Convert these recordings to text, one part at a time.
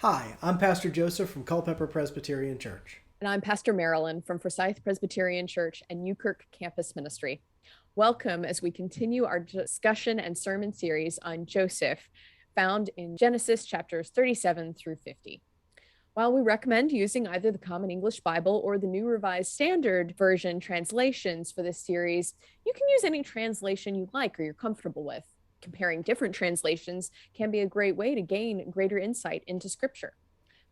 Hi, I'm Pastor Joseph from Culpeper Presbyterian Church. And I'm Pastor Marilyn from Forsyth Presbyterian Church and Newkirk Campus Ministry. Welcome as we continue our discussion and sermon series on Joseph, found in Genesis chapters 37 through 50. While we recommend using either the Common English Bible or the New Revised Standard Version translations for this series, you can use any translation you like or you're comfortable with. Comparing different translations can be a great way to gain greater insight into Scripture.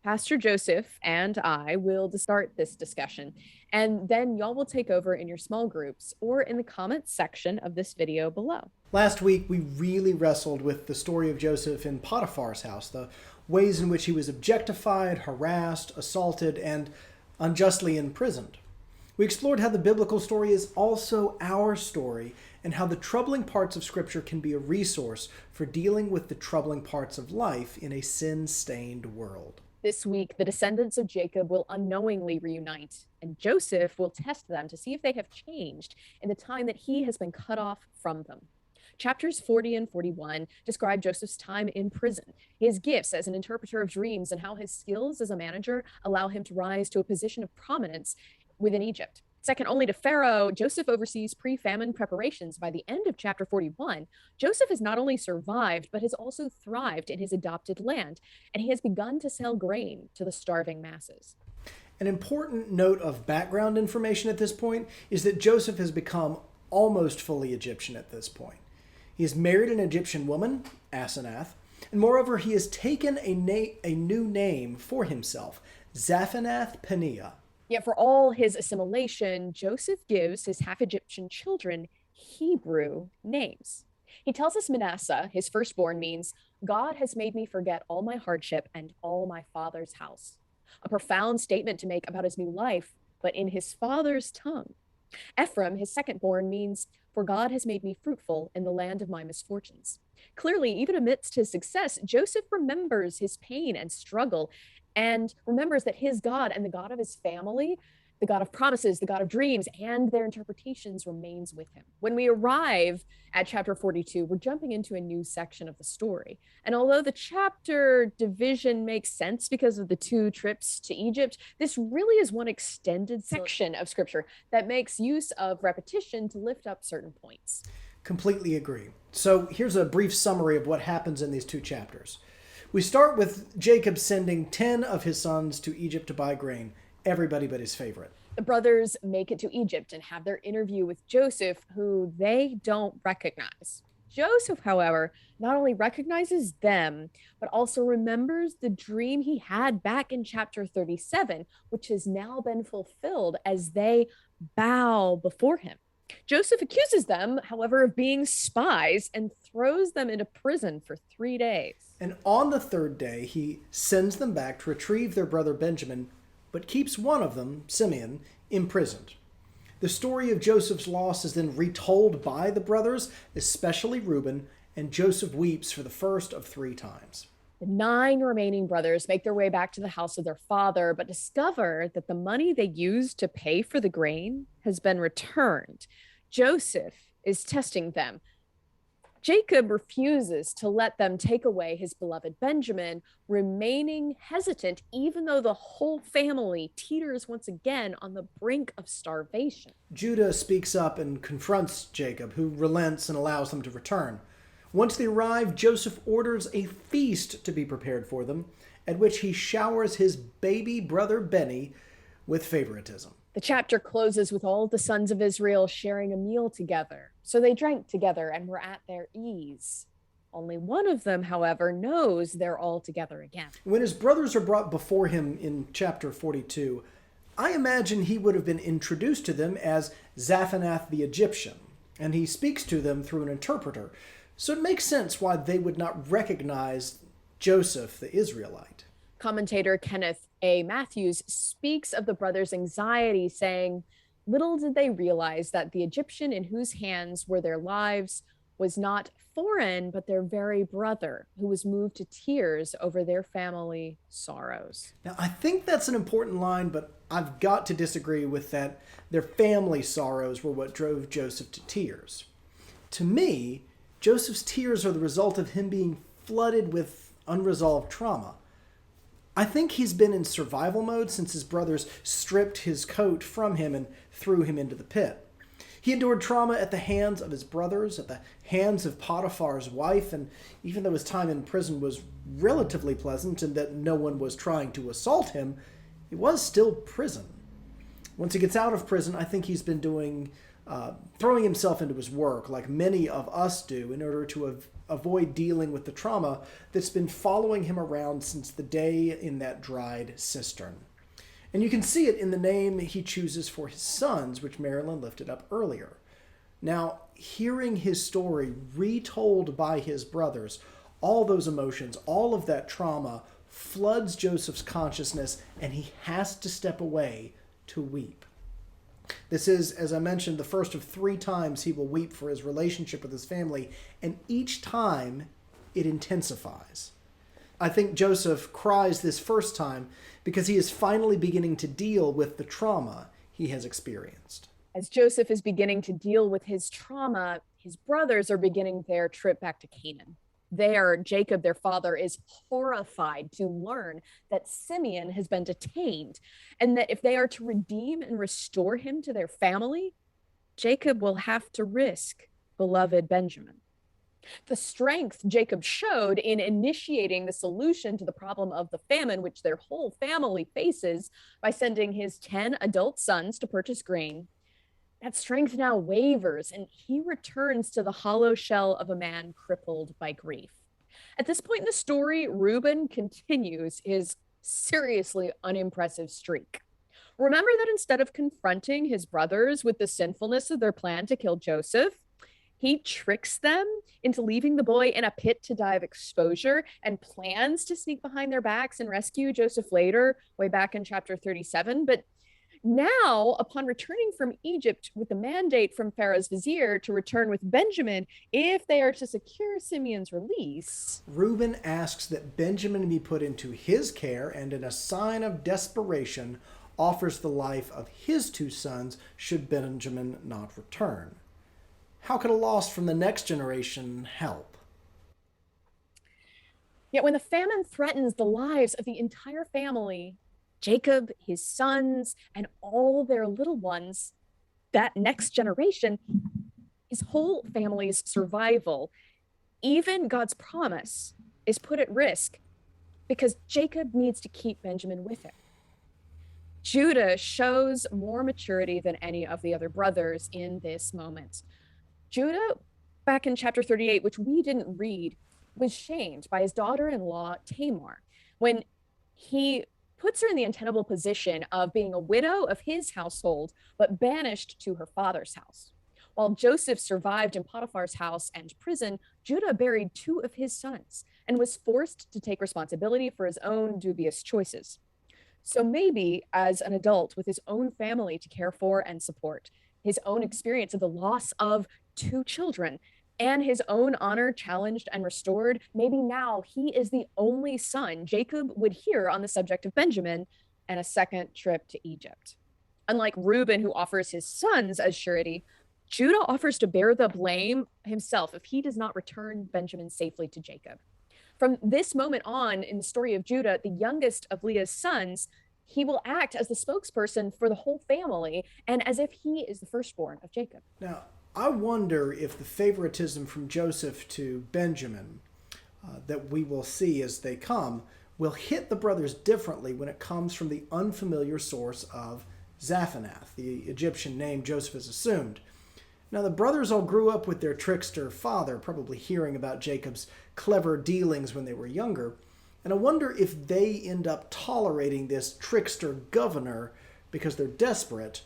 Pastor Joseph and I will start this discussion, and then y'all will take over in your small groups or in the comments section of this video below. Last week, we really wrestled with the story of Joseph in Potiphar's house, the ways in which he was objectified, harassed, assaulted, and unjustly imprisoned. We explored how the biblical story is also our story, and how the troubling parts of Scripture can be a resource for dealing with the troubling parts of life in a sin-stained world. This week, the descendants of Jacob will unknowingly reunite, and Joseph will test them to see if they have changed in the time that he has been cut off from them. Chapters 40 and 41 describe Joseph's time in prison, his gifts as an interpreter of dreams, and how his skills as a manager allow him to rise to a position of prominence within Egypt. Second only to Pharaoh, Joseph oversees pre-famine preparations. By the end of chapter 41, Joseph has not only survived, but has also thrived in his adopted land, and he has begun to sell grain to the starving masses. An important note of background information at this point is that Joseph has become almost fully Egyptian at this point. He has married an Egyptian woman, Asenath, and moreover, he has taken a new name for himself, Zaphanath-Paneah. Yet for all his assimilation, Joseph gives his half-Egyptian children Hebrew names. He tells us Manasseh, his firstborn, means, "God has made me forget all my hardship and all my father's house." A profound statement to make about his new life, but in his father's tongue. Ephraim, his secondborn, means, "For God has made me fruitful in the land of my misfortunes." Clearly, even amidst his success, Joseph remembers his pain and struggle, and remembers that his God and the God of his family, the God of promises, the God of dreams, and their interpretations remains with him. When we arrive at chapter 42, we're jumping into a new section of the story. And although the chapter division makes sense because of the two trips to Egypt, this really is one extended section of Scripture that makes use of repetition to lift up certain points. Completely agree. So here's a brief summary of what happens in these two chapters. We start with Jacob sending 10 of his sons to Egypt to buy grain, everybody but his favorite. The brothers make it to Egypt and have their interview with Joseph, who they don't recognize. Joseph, however, not only recognizes them, but also remembers the dream he had back in chapter 37, which has now been fulfilled as they bow before him. Joseph accuses them, however, of being spies and throws them into prison for 3 days. And on the third day, he sends them back to retrieve their brother Benjamin, but keeps one of them, Simeon, imprisoned. The story of Joseph's loss is then retold by the brothers, especially Reuben, and Joseph weeps for the first of 3 times. The 9 remaining brothers make their way back to the house of their father, but discover that the money they used to pay for the grain has been returned. Joseph is testing them. Jacob refuses to let them take away his beloved Benjamin, remaining hesitant even though the whole family teeters once again on the brink of starvation. Judah speaks up and confronts Jacob, who relents and allows them to return. Once they arrive, Joseph orders a feast to be prepared for them, at which he showers his baby brother Benny with favoritism. The chapter closes with all the sons of Israel sharing a meal together. So they drank together and were at their ease. Only one of them, however, knows they're all together again. When his brothers are brought before him in chapter 42, I imagine he would have been introduced to them as Zaphanath the Egyptian, and he speaks to them through an interpreter. So it makes sense why they would not recognize Joseph the Israelite. Commentator Kenneth A. Matthews speaks of the brothers' anxiety, saying, "Little did they realize that the Egyptian in whose hands were their lives was not foreign, but their very brother, who was moved to tears over their family sorrows." Now, I think that's an important line, but I've got to disagree with that. Their family sorrows were what drove Joseph to tears. To me, Joseph's tears are the result of him being flooded with unresolved trauma. I think he's been in survival mode since his brothers stripped his coat from him and threw him into the pit. He endured trauma at the hands of his brothers, at the hands of Potiphar's wife, and even though his time in prison was relatively pleasant and that no one was trying to assault him, it was still prison. Once he gets out of prison, I think he's been throwing himself into his work, like many of us do, in order to avoid dealing with the trauma that's been following him around since the day in that dried cistern. And you can see it in the name he chooses for his sons, which Marilyn lifted up earlier. Now, hearing his story retold by his brothers, all those emotions, all of that trauma floods Joseph's consciousness, and he has to step away to weep. This is, as I mentioned, the first of 3 times he will weep for his relationship with his family, and each time it intensifies. I think Joseph cries this first time because he is finally beginning to deal with the trauma he has experienced. As Joseph is beginning to deal with his trauma, his brothers are beginning their trip back to Canaan. There, Jacob, their father, is horrified to learn that Simeon has been detained, and that if they are to redeem and restore him to their family, Jacob will have to risk beloved Benjamin. The strength Jacob showed in initiating the solution to the problem of the famine, which their whole family faces, by sending his 10 adult sons to purchase grain, that strength now wavers, and he returns to the hollow shell of a man crippled by grief. At this point in the story, Reuben continues his seriously unimpressive streak. Remember that instead of confronting his brothers with the sinfulness of their plan to kill Joseph, he tricks them into leaving the boy in a pit to die of exposure and plans to sneak behind their backs and rescue Joseph later, way back in chapter 37. But now, upon returning from Egypt with the mandate from Pharaoh's vizier to return with Benjamin, if they are to secure Simeon's release, Reuben asks that Benjamin be put into his care, and in a sign of desperation offers the life of his 2 sons should Benjamin not return. How could a loss from the next generation help? Yet when the famine threatens the lives of the entire family, Jacob, his sons, and all their little ones, that next generation, his whole family's survival, even God's promise, is put at risk because Jacob needs to keep Benjamin with him. Judah shows more maturity than any of the other brothers in this moment. Judah, back in chapter 38, which we didn't read, was shamed by his daughter-in-law Tamar when he puts her in the untenable position of being a widow of his household, but banished to her father's house. While Joseph survived in Potiphar's house and prison, Judah buried 2 of his sons and was forced to take responsibility for his own dubious choices. So maybe as an adult with his own family to care for and support, his own experience of the loss of 2 children, and his own honor challenged and restored, maybe now he is the only son Jacob would hear on the subject of Benjamin and a second trip to Egypt. Unlike Reuben, who offers his sons as surety, Judah offers to bear the blame himself if he does not return Benjamin safely to Jacob. From this moment on in the story of Judah, the youngest of Leah's sons, he will act as the spokesperson for the whole family and as if he is the firstborn of Jacob. Now, I wonder if the favoritism from Joseph to Benjamin that we will see as they come will hit the brothers differently when it comes from the unfamiliar source of Zaphanath, the Egyptian name Joseph has assumed. Now, the brothers all grew up with their trickster father, probably hearing about Jacob's clever dealings when they were younger, and I wonder if they end up tolerating this trickster governor because they're desperate,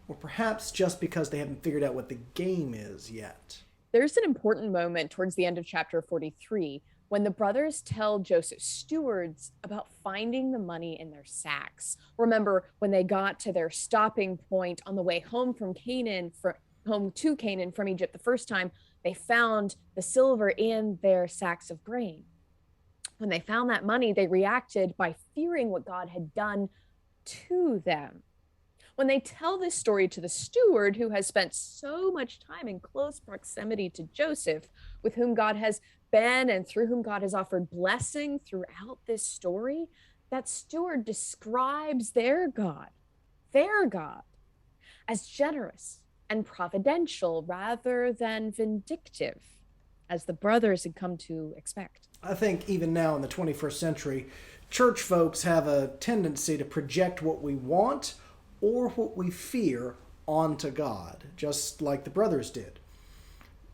or perhaps just because they haven't figured out what the game is yet. There's an important moment towards the end of chapter 43 when the brothers tell Joseph's stewards about finding the money in their sacks. Remember, when they got to their stopping point on the way home from home to Canaan from Egypt the first time, they found the silver in their sacks of grain. When they found that money, they reacted by fearing what God had done to them. When they tell this story to the steward who has spent so much time in close proximity to Joseph, with whom God has been and through whom God has offered blessing throughout this story, that steward describes their God, as generous and providential rather than vindictive, as the brothers had come to expect. I think even now in the 21st century, church folks have a tendency to project what we want or what we fear onto God, just like the brothers did.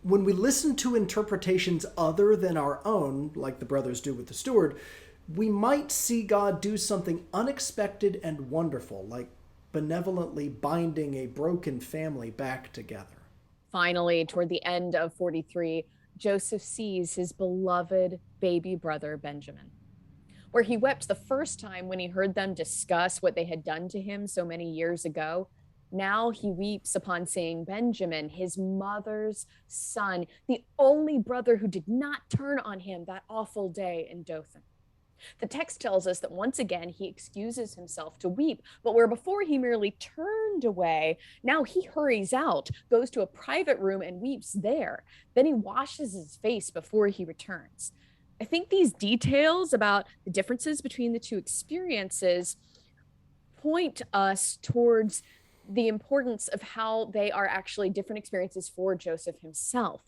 When we listen to interpretations other than our own, like the brothers do with the steward, we might see God do something unexpected and wonderful, like benevolently binding a broken family back together. Finally, toward the end of 43, Joseph sees his beloved baby brother Benjamin. Where he wept the first time when he heard them discuss what they had done to him so many years ago, now he weeps upon seeing Benjamin, his mother's son, the only brother who did not turn on him that awful day in Dothan. The text tells us that once again he excuses himself to weep, but where before he merely turned away, now he hurries out, goes to a private room and weeps there. Then he washes his face before he returns. I think these details about the differences between the two experiences point us towards the importance of how they are actually different experiences for Joseph himself.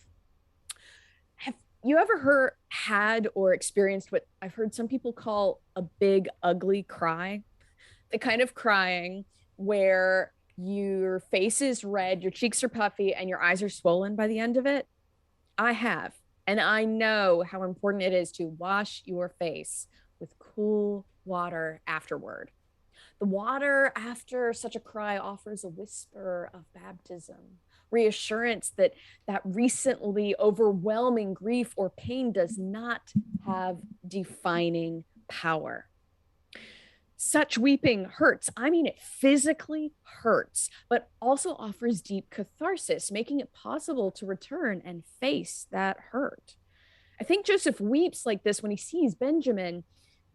Have you ever had or experienced what I've heard some people call a big, ugly cry? The kind of crying where your face is red, your cheeks are puffy, and your eyes are swollen by the end of it? I have. And I know how important it is to wash your face with cool water afterward. The water after such a cry offers a whisper of baptism, reassurance that that recently overwhelming grief or pain does not have defining power. Such weeping hurts. I mean, it physically hurts, but also offers deep catharsis, making it possible to return and face that hurt. I think Joseph weeps like this when he sees Benjamin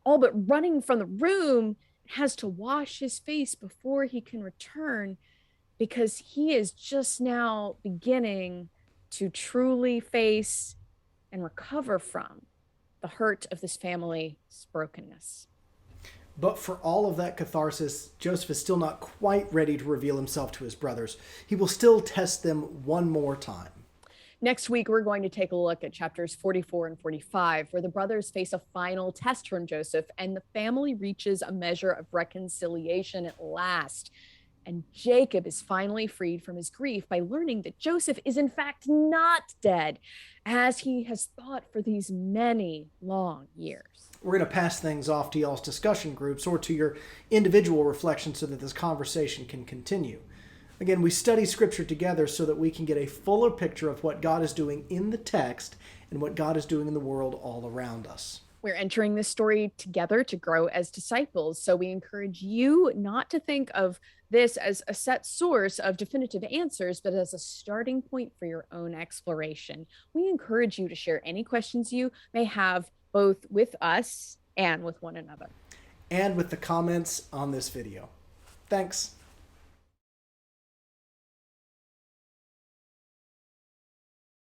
all but running from the room, has to wash his face before he can return because he is just now beginning to truly face and recover from the hurt of this family's brokenness. But for all of that catharsis, Joseph is still not quite ready to reveal himself to his brothers. He will still test them one more time. Next week, we're going to take a look at chapters 44 and 45, where the brothers face a final test from Joseph and the family reaches a measure of reconciliation at last. And Jacob is finally freed from his grief by learning that Joseph is in fact not dead, as he has thought for these many long years. We're going to pass things off to y'all's discussion groups or to your individual reflections so that this conversation can continue. Again, we study Scripture together so that we can get a fuller picture of what God is doing in the text and what God is doing in the world all around us. We're entering this story together to grow as disciples, so we encourage you not to think of this as a set source of definitive answers, but as a starting point for your own exploration. We encourage you to share any questions you may have both with us and with one another. And with the comments on this video. Thanks.